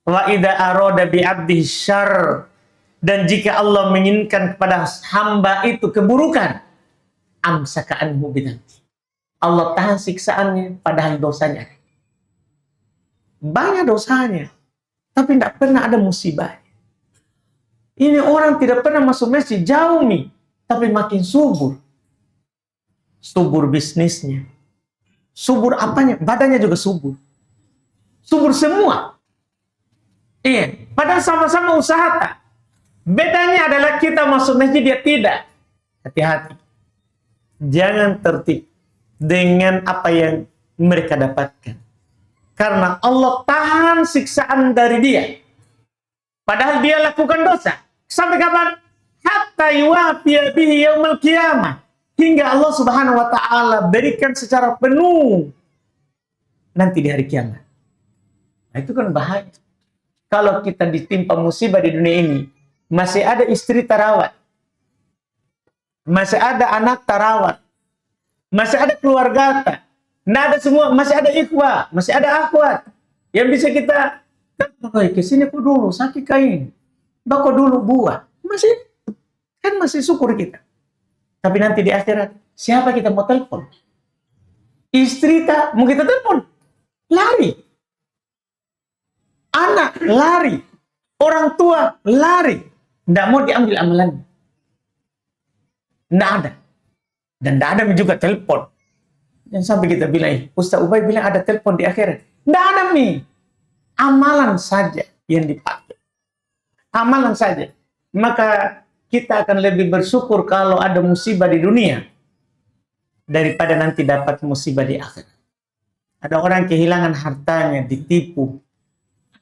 Wa idza arada bi 'abdihi syarr, dan jika Allah menginginkan kepada hamba itu keburukan, amsaka anhu bidzanbi. Allah tahan siksaannya padahal dosanya. Banyak dosanya, tapi tidak pernah ada musibah. Ini orang tidak pernah masuk masjid, jauh nih, tapi makin subur. Subur bisnisnya. Subur apanya? Badannya juga subur. Subur semua. Iya, padahal sama-sama usaha tak. Bedanya adalah kita masuk masjid, dia tidak. Hati-hati. Jangan tertipu dengan apa yang mereka dapatkan. Karena Allah tahan siksaan dari dia. Padahal dia lakukan dosa. Sampai kapan? Hatta yuwafiya bihi yaumil qiyamah. Hingga Allah Subhanahu wa taala berikan secara penuh nanti di hari kiamat. Nah, itu kan bahaya. Kalau kita ditimpa musibah di dunia ini, masih ada istri tarawat, masih ada anak tarawat, masih ada keluarga tak, Nggak ada semua, masih ada ikhwah, masih ada akhwat yang bisa kita ke sini kok dulu sakit kain, kok dulu buah, masih syukur kita. Tapi nanti di akhirat siapa kita mau telepon? Istri tak mau kita telepon, lari. Anak lari, orang tua lari, nggak mau diambil amalannya, nggak ada, dan nggak ada juga telepon. Yang sampai kita bilang, Ustaz Ubay bilang ada telepon di akhirat. Nggak ada nih. Amalan saja yang dipakai. Amalan saja. Maka kita akan lebih bersyukur kalau ada musibah di dunia daripada nanti dapat musibah di akhirat. Ada orang kehilangan hartanya, ditipu.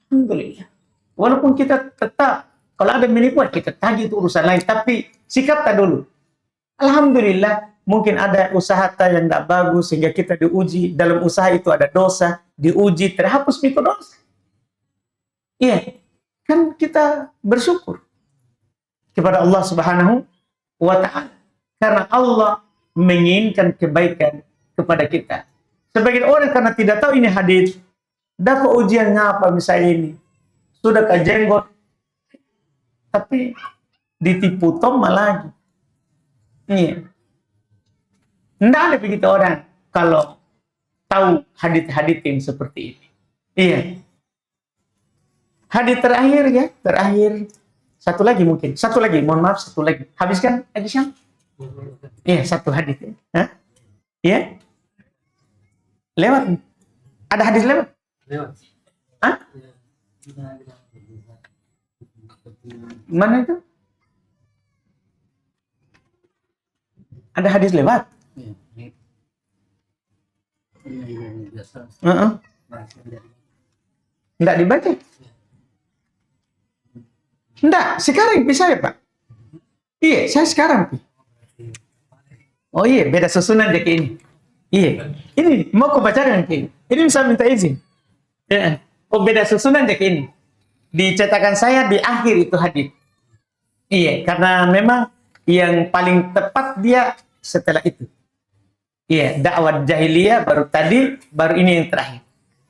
Alhamdulillah. Walaupun kita tetap, kalau ada menipu, kita tagih itu urusan lain. Tapi sikap tak dulu. Alhamdulillah. Mungkin ada usaha yang tidak bagus sehingga kita diuji. Dalam usaha itu ada dosa, diuji, terhapus itu dosa. Iya, kan kita bersyukur kepada Allah Subhanahu wa Ta'ala. Karena Allah menginginkan kebaikan kepada kita. Sebagian orang karena tidak tahu ini hadis, dapat ujian ngapa misalnya ini, sudah kejenggot, tapi ditipu toma lagi. Iya. Tidak ada begitu orang kalau tahu hadits-hadits yang seperti ini. Iya. Hadits terakhir ya, terakhir. Satu lagi mungkin. Satu lagi, mohon maaf, satu lagi. Habiskan lagi Syam? Iya, satu hadits. Hah? Iya? Lewat. Ada hadis lewat? Lewat. Hah? Mana itu? Ada hadis lewat? Enggak dibaca? Enggak, sekarang bisa ya Pak? Iya, saya sekarang. Oh iya, beda susunan aja ini. Iya, ini mau aku bacakan ini. Ini bisa minta izin. Oh beda susunan aja ini. Dicetakan saya di akhir itu hadis. Iya, karena memang yang paling tepat dia setelah itu. Iya, dakwah jahiliyah baru tadi, baru ini yang terakhir.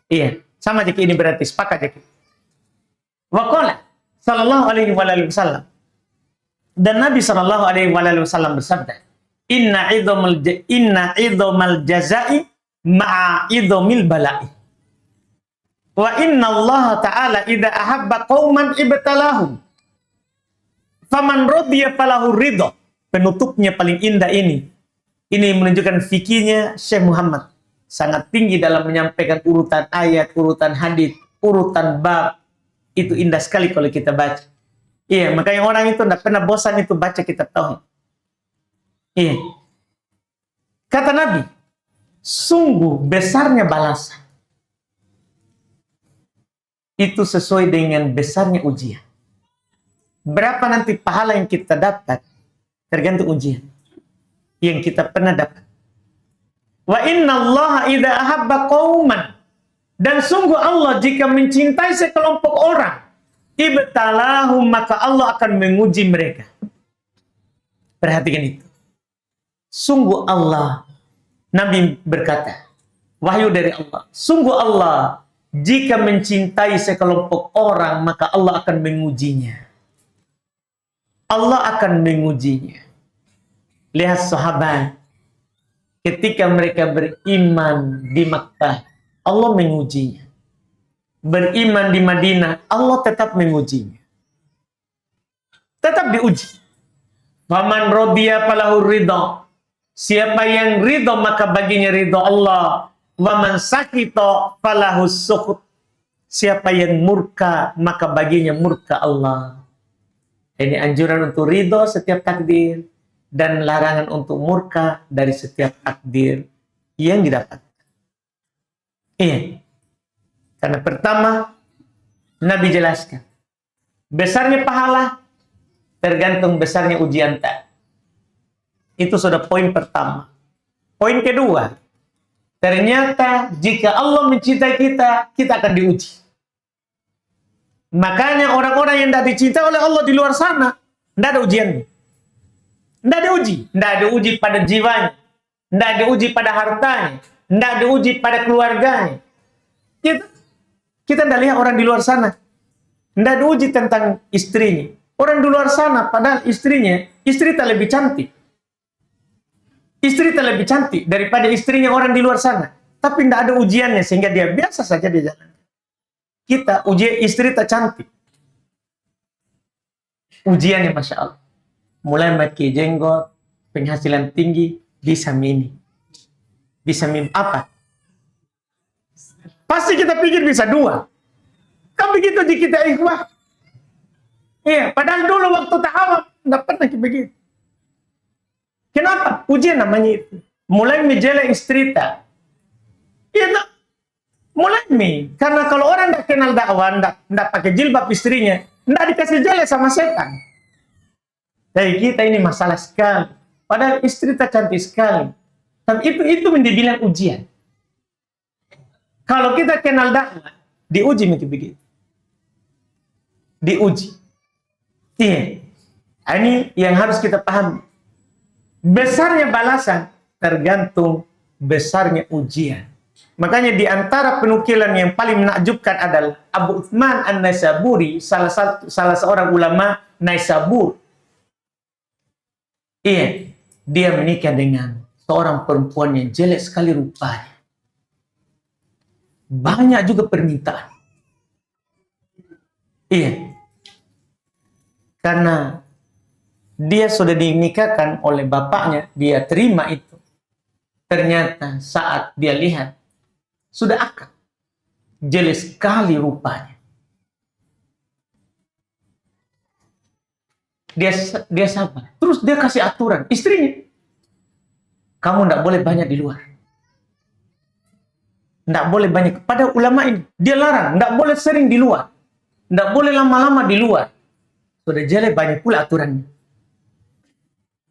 Iya, sama aja ini berarti sepakat aja. Waqala sallallahu alaihi wasallam. Dan Nabi sallallahu alaihi wasallam bersabda, Inna idhamal jazai ma'a idhamil bala'i. Wa inna Allah ta'ala idha ahabba qauman ibtalahum. Faman radiya falahu ridha. Penutupnya paling indah ini. Ini menunjukkan fikihnya Syekh Muhammad. Sangat tinggi dalam menyampaikan urutan ayat, urutan hadis, urutan bab. Itu indah sekali kalau kita baca. Iya, makanya orang itu tidak pernah bosan itu baca kitab tauhid. Iya. Kata Nabi, sungguh besarnya balasan. Itu sesuai dengan besarnya ujian. Berapa nanti pahala yang kita dapat, tergantung ujian yang kita pernah dapat. Wa inna Allah idza ahabba qauman, dan sungguh Allah jika mencintai sekelompok orang, ibtalahum, maka Allah akan menguji mereka. Perhatikan itu. Sungguh Allah, Nabi berkata, wahyu dari Allah, sungguh Allah jika mencintai sekelompok orang, maka Allah akan mengujinya. Allah akan mengujinya. Lihat sahabat, ketika mereka beriman di Makkah, Allah mengujinya. Beriman di Madinah, Allah tetap mengujinya. Tetap diuji. Faman radiya falahu ridha. Siapa yang ridha maka baginya ridha Allah. Wa man sakita falahu sukhut. Siapa yang murka maka baginya murka Allah. Ini anjuran untuk ridha setiap takdir dan larangan untuk murka dari setiap takdir yang didapat. Iya. Karena pertama Nabi jelaskan besarnya pahala tergantung besarnya ujian tak. Itu sudah poin pertama. Poin kedua, ternyata jika Allah mencintai kita, kita akan diuji. Makanya orang-orang yang tidak dicintai oleh Allah di luar sana, tidak ada ujiannya. Tidak diuji. Tidak diuji pada jiwanya. Tidak diuji pada hartanya. Tidak diuji pada keluarganya. Kita tidak lihat orang di luar sana. Tidak diuji tentang istrinya. Orang di luar sana, padahal istri tak lebih cantik. Istri tak lebih cantik daripada istrinya orang di luar sana. Tapi tidak ada ujiannya, sehingga dia biasa saja di jalan. Kita, ujian istri tak cantik. Ujiannya Masya Allah. Mulai memakai jenggot, penghasilan tinggi, bisa mini. Bisa mini apa? Pasti kita pikir bisa 2. Kan begitu di kita ikhwah. Iya, padahal dulu waktu ta'awam, tidak pernah begitu. Kenapa? Ujian namanya itu. Mulai menjela istri tak. Itu mulai karena kalau orang tidak kenal dakwah, tidak pakai jilbab istrinya, tidak dikasih jela sama setan. Tapi kita ini masalah sekali. Padahal istri tak cantik sekali. Tapi itu dibilang ujian. Kalau kita kenal dakwah, diuji begitu. Diuji. Iya. Ini yang harus kita pahami. Besarnya balasan tergantung besarnya ujian. Makanya di antara penukilan yang paling menakjubkan adalah Abu Uthman An-Naisaburi, salah seorang ulama Naisabur. Iya, dia menikah dengan seorang perempuan yang jelek sekali rupanya. Banyak juga permintaan. Iya. Karena dia sudah dinikahkan oleh bapaknya, dia terima itu. Ternyata saat dia lihat, sudah akad. Jelek sekali rupanya. Dia sabar. Terus dia kasih aturan. Istrinya, kamu tidak boleh banyak di luar. Tidak boleh banyak. Pada ulama ini, dia larang. Tidak boleh sering di luar. Tidak boleh lama-lama di luar. Sudah jelek banyak pula aturannya.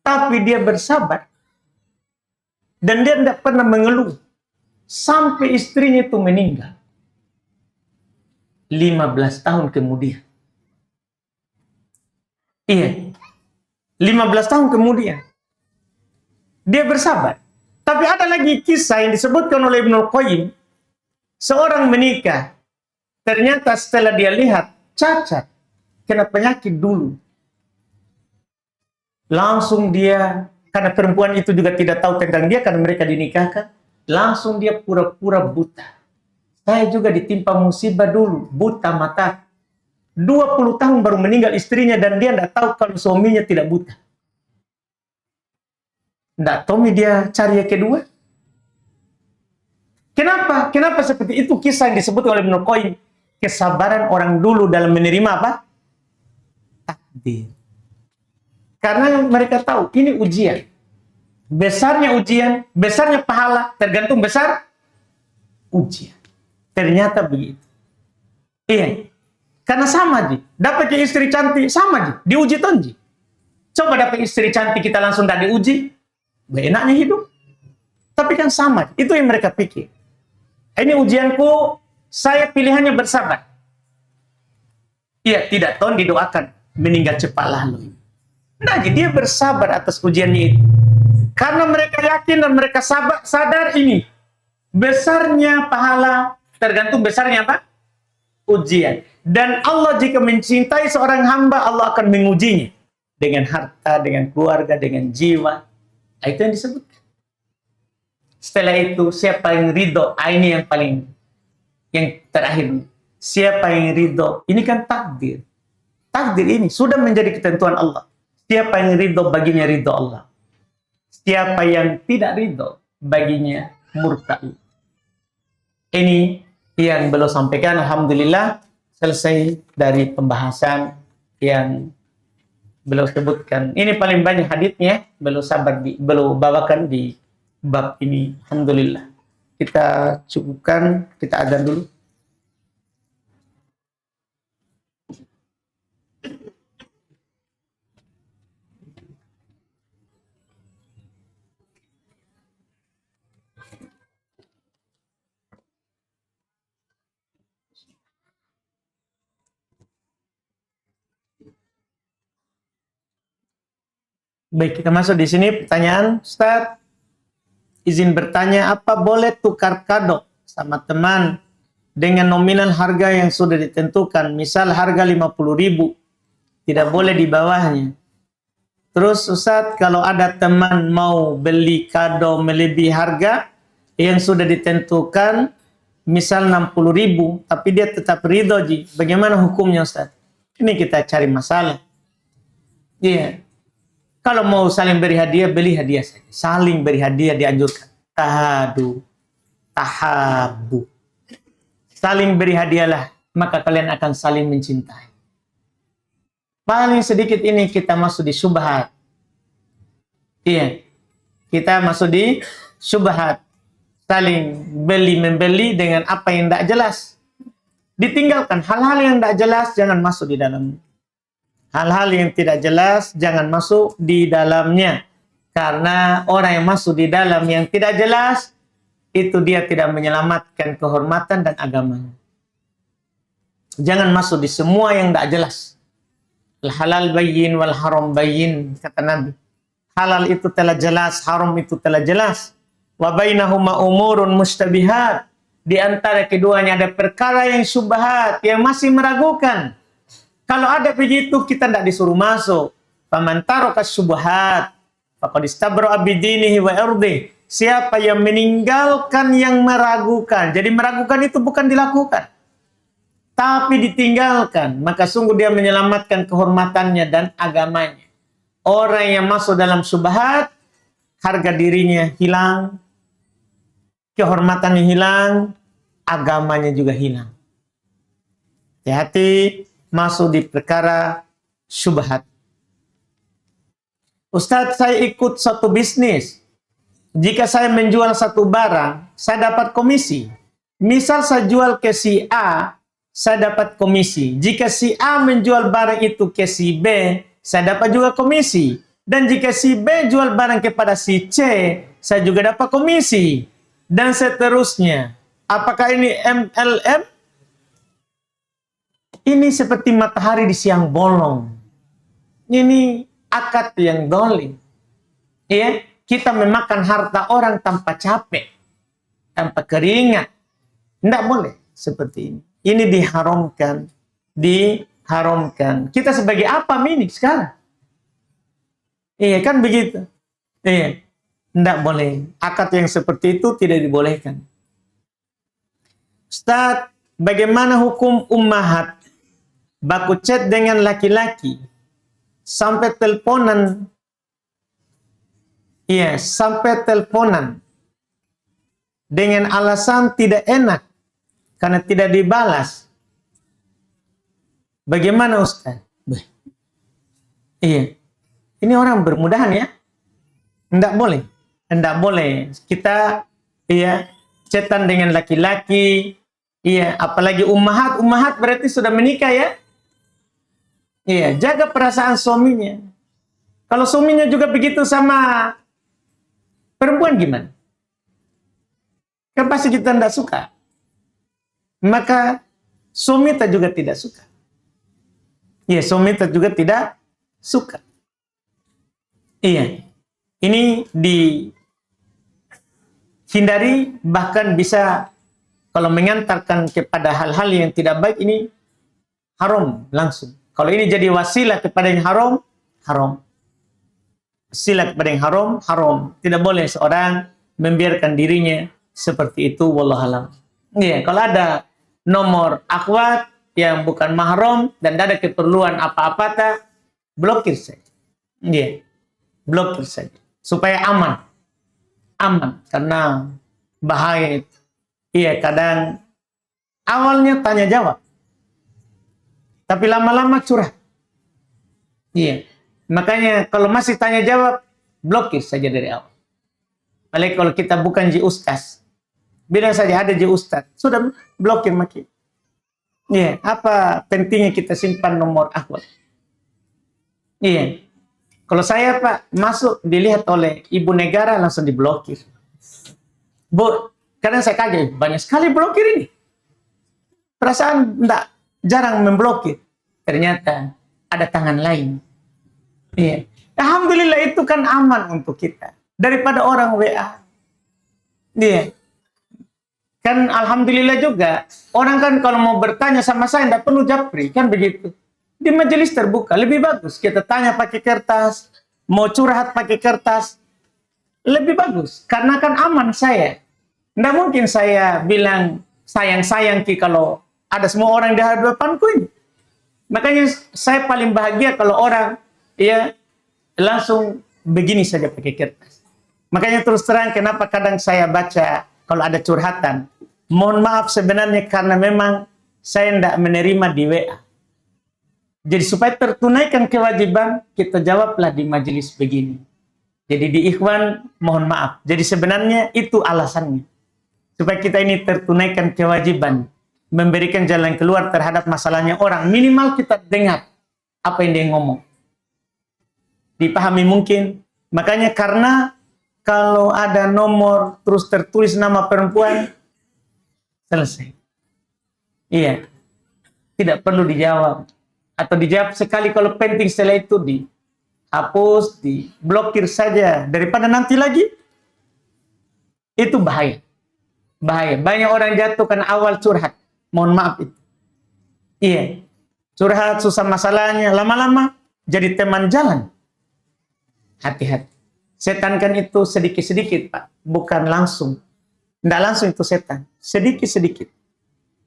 Tapi dia bersabar. Dan dia tidak pernah mengeluh. Sampai istrinya itu meninggal. 15 tahun kemudian. Iya. 15 tahun kemudian. Dia bersabar. Tapi ada lagi kisah yang disebutkan oleh Ibnul Qayyim. Seorang menikah. Ternyata setelah dia lihat cacat. Kena penyakit dulu. Langsung dia, karena perempuan itu juga tidak tahu tentang dia, karena mereka dinikahkan. Langsung dia pura-pura buta. Saya juga ditimpa musibah dulu. Buta mata. 20 tahun baru meninggal istrinya dan dia tidak tahu kalau suaminya tidak buta. Tidak tahu dia cari yang kedua. Kenapa? Kenapa seperti itu? Kisah yang disebut oleh Ibnu Qayyim. Kesabaran orang dulu dalam menerima apa? Takdir. Karena mereka tahu ini ujian. Besarnya ujian, besarnya pahala, tergantung besar ujian. Ternyata begitu. Iya. Karena sama Ji. Dapat istri cantik, sama Ji. Diuji tonji. Coba dapat istri cantik kita langsung tidak diuji. Enaknya hidup. Tapi kan sama. Itu yang mereka pikir. Ini ujianku, saya pilihannya bersabar. Iya, tidak tahu didoakan. Meninggal cepat lalu. Nah, dia bersabar atas ujiannya itu. Karena mereka yakin dan mereka sadar ini. Besarnya pahala, tergantung besarnya apa? Ujian. Dan Allah jika mencintai seorang hamba, Allah akan mengujinya. Dengan harta, dengan keluarga, dengan jiwa. Itu yang disebutkan. Setelah itu, siapa yang ridho? Ini yang terakhir. Siapa yang ridho? Ini kan takdir. Takdir ini sudah menjadi ketentuan Allah. Siapa yang ridho, baginya ridho Allah. Siapa yang tidak ridho, baginya murka. Ini yang belum sampaikan. Alhamdulillah selesai dari pembahasan yang beliau sebutkan. Ini paling banyak haditsnya beliau bawakan di bab ini. Alhamdulillah. Kita cukupkan, kita adzan dulu. Baik, kita masuk di sini pertanyaan, Ustaz. izin bertanya, apa boleh tukar kado sama teman dengan nominal harga yang sudah ditentukan? Misal harga 50.000, tidak boleh di bawahnya. Terus Ustadz, kalau ada teman mau beli kado melebihi harga yang sudah ditentukan, misal 60.000, tapi dia tetap ridho, Ji. Bagaimana hukumnya, Ustadz? Ini kita cari masalah. Iya. Kalau mau saling beri hadiah, beli hadiah saja. Saling beri hadiah dianjurkan. Tahabu. Saling beri hadiahlah, maka kalian akan saling mencintai. Paling sedikit ini kita masuk di syubhat. Iya. Kita masuk di syubhat. Saling beli-membeli dengan apa yang tidak jelas. Ditinggalkan hal-hal yang tidak jelas, jangan masuk di dalamnya. Hal-hal yang tidak jelas, jangan masuk di dalamnya. Karena orang yang masuk di dalam yang tidak jelas, itu dia tidak menyelamatkan kehormatan dan agamanya. Jangan masuk di semua yang tidak jelas. Al-halal bayyin wal haram bayyin, kata Nabi. Halal itu telah jelas, haram itu telah jelas. Wa bainahuma umurun mustabihat. Di antara keduanya ada perkara yang syubhat, yang masih meragukan. Kalau ada begitu, kita tidak disuruh masuk. Faman taraka syubhat faqad istabra'a bidinihi wa irdih. Siapa yang meninggalkan yang meragukan. Jadi meragukan itu bukan dilakukan, tapi ditinggalkan, maka sungguh dia menyelamatkan kehormatannya dan agamanya. Orang yang masuk dalam syubhat, harga dirinya hilang, kehormatannya hilang, agamanya juga hilang. Hati-hati masuk di perkara syubhat. Ustadz, saya ikut satu bisnis. Jika saya menjual satu barang, saya dapat komisi. Misal saya jual ke si A, saya dapat komisi. Jika si A menjual barang itu ke si B, saya dapat juga komisi. Dan jika si B jual barang kepada si C, saya juga dapat komisi. Dan seterusnya. Apakah ini MLM? Ini seperti matahari di siang bolong. Ini akad yang dolim. Ya, kita memakan harta orang tanpa capek, tanpa keringat. Tidak boleh seperti ini. Ini diharamkan. Diharamkan. Kita sebagai apa ini sekarang? Iya kan begitu. Iya. Tidak boleh. Akad yang seperti itu tidak dibolehkan. Ustaz, bagaimana hukum ummahat baku chat dengan laki-laki sampai teleponan? Iya, sampai teleponan dengan alasan tidak enak karena tidak dibalas. Bagaimana Ustaz? Iya. Ini orang bermudahan ya. Tidak boleh. Tidak boleh. Kita iya chatan dengan laki-laki. Iya, apalagi ummahat. Ummahat berarti sudah menikah ya. Iya, jaga perasaan suaminya. Kalau suaminya juga begitu sama perempuan gimana? Kan pasti kita tidak suka. Maka suami kita juga tidak suka. Iya, suami kita juga tidak suka. Iya. Ini dihindari, bahkan bisa kalau mengantarkan kepada hal-hal yang tidak baik, ini haram langsung. Kalau ini jadi wasilah kepada yang haram, haram. Wasilah kepada yang haram, haram. Tidak boleh seorang membiarkan dirinya seperti itu, wallahualam. Iya, kalau ada nomor akhwat yang bukan mahram dan tidak ada keperluan apa-apa, blokir saja. Iya, blokir saja supaya aman. Aman, karena bahaya itu. Iya, kadang awalnya tanya jawab, tapi lama-lama curhat. Iya, makanya kalau masih tanya jawab, blokir saja dari awal. Apalagi kalau kita bukan ji ustaz, bilang saja ada ji ustaz, sudah blokir makin. Iya, apa pentingnya kita simpan nomor akhwat? Iya, kalau saya Pak masuk dilihat oleh ibu negara langsung diblokir. Bu, kadang saya kaget, banyak sekali blokir ini. Perasaan enggak, jarang memblokir. Ternyata ada tangan lain. Iya. Alhamdulillah itu kan aman untuk kita. Daripada orang WA. Dia. Kan alhamdulillah juga, orang kan kalau mau bertanya sama saya, tidak perlu japri, kan begitu. Di majelis terbuka, lebih bagus. Kita tanya pakai kertas, mau curhat pakai kertas, lebih bagus. Karena kan aman saya. Tidak mungkin saya bilang sayang-sayang ki kalau ada semua orang di hadapanku ini. Makanya saya paling bahagia kalau orang ya langsung begini saja pakai kertas. Makanya terus terang kenapa kadang saya baca kalau ada curhatan. Mohon maaf sebenarnya karena memang saya tidak menerima di WA. Jadi supaya tertunaikan kewajiban, kita jawablah di majelis begini. Jadi di Ikhwan, mohon maaf. Jadi sebenarnya itu alasannya. Supaya kita ini tertunaikan kewajiban. Memberikan jalan keluar terhadap masalahnya orang. Minimal kita dengar apa yang dia ngomong. Dipahami mungkin. Makanya karena kalau ada nomor terus tertulis nama perempuan, selesai. Iya. Tidak perlu dijawab. Atau dijawab sekali kalau penting, setelah itu dihapus, diblokir saja. Daripada nanti lagi, itu bahaya. Bahaya. Banyak orang jatuh karena awal curhat. Mohon maaf itu. Iya. Curhat, susah masalahnya. Lama-lama jadi teman jalan. Hati-hati. Setan kan itu sedikit-sedikit, Pak. Bukan langsung. Tidak langsung itu setan. Sedikit-sedikit.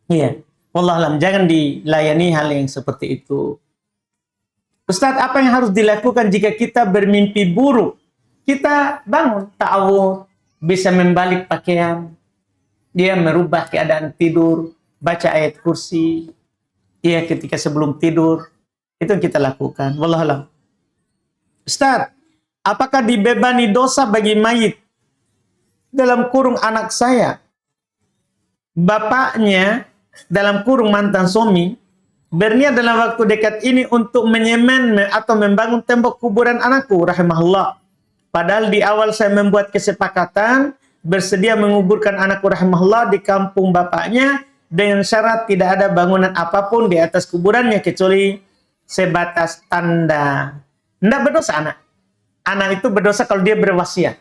Iya. Wallahualam, jangan dilayani hal yang seperti itu. Ustadz, apa yang harus dilakukan jika kita bermimpi buruk? Kita bangun, ta'awud, bisa membalik pakaian, dia merubah keadaan tidur, baca ayat kursi, iya ketika sebelum tidur, itu yang kita lakukan. Wallahualam. Ustadz, apakah dibebani dosa bagi mayit? Dalam kurung anak saya, bapaknya, dalam kurung mantan suami, berniat dalam waktu dekat ini untuk menyemen atau membangun tembok kuburan anakku, rahimahullah. Padahal di awal saya membuat kesepakatan, bersedia menguburkan anakku, rahimahullah, di kampung bapaknya, dengan syarat tidak ada bangunan apapun di atas kuburannya, kecuali sebatas tanda. Tidak berdosa anak. Anak itu berdosa kalau dia berwasiat.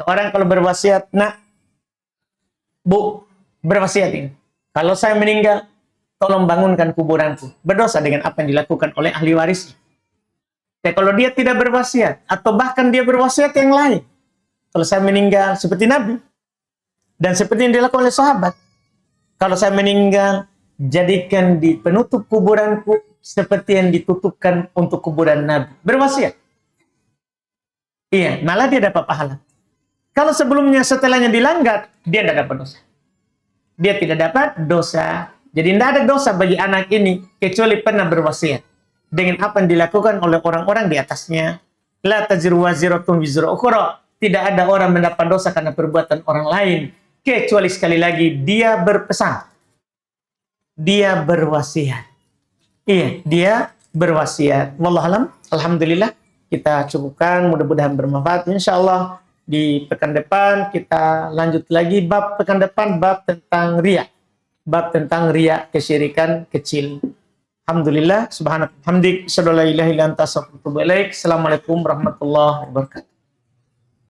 Seorang kalau berwasiat, nak, bu, berwasiat ini. Kalau saya meninggal, tolong bangunkan kuburanku. Berdosa dengan apa yang dilakukan oleh ahli warisnya. Ya, kalau dia tidak berwasiat, atau bahkan dia berwasiat yang lain. Kalau saya meninggal, seperti Nabi. Dan seperti yang dilakukan oleh sahabat. Kalau saya meninggal, jadikan di penutup kuburanku seperti yang ditutupkan untuk kuburan Nabi. Berwasiat. Iya, malah dia dapat pahala. Kalau sebelumnya, setelahnya dilanggar, dia tidak dapat dosa. Dia tidak dapat dosa. Jadi tidak ada dosa bagi anak ini kecuali pernah berwasiat dengan apa yang dilakukan oleh orang-orang di atasnya. La taziru waziratun wizra ukhra. Tidak ada orang mendapat dosa karena perbuatan orang lain kecuali sekali lagi dia berpesan. Dia berwasiat. Iya, dia berwasiat. Wallahualam. Alhamdulillah kita cukupkan, mudah-mudahan bermanfaat. Insyaallah di pekan depan kita lanjut lagi bab pekan depan, bab tentang riya. Bab tentang riya, kesyirikan kecil. Alhamdulillah, subhanallah, hamdik, asyhadu an la ilaha illa anta, astaghfiruka wa atubu ilaik. Assalamualaikum warahmatullahi wabarakatuh.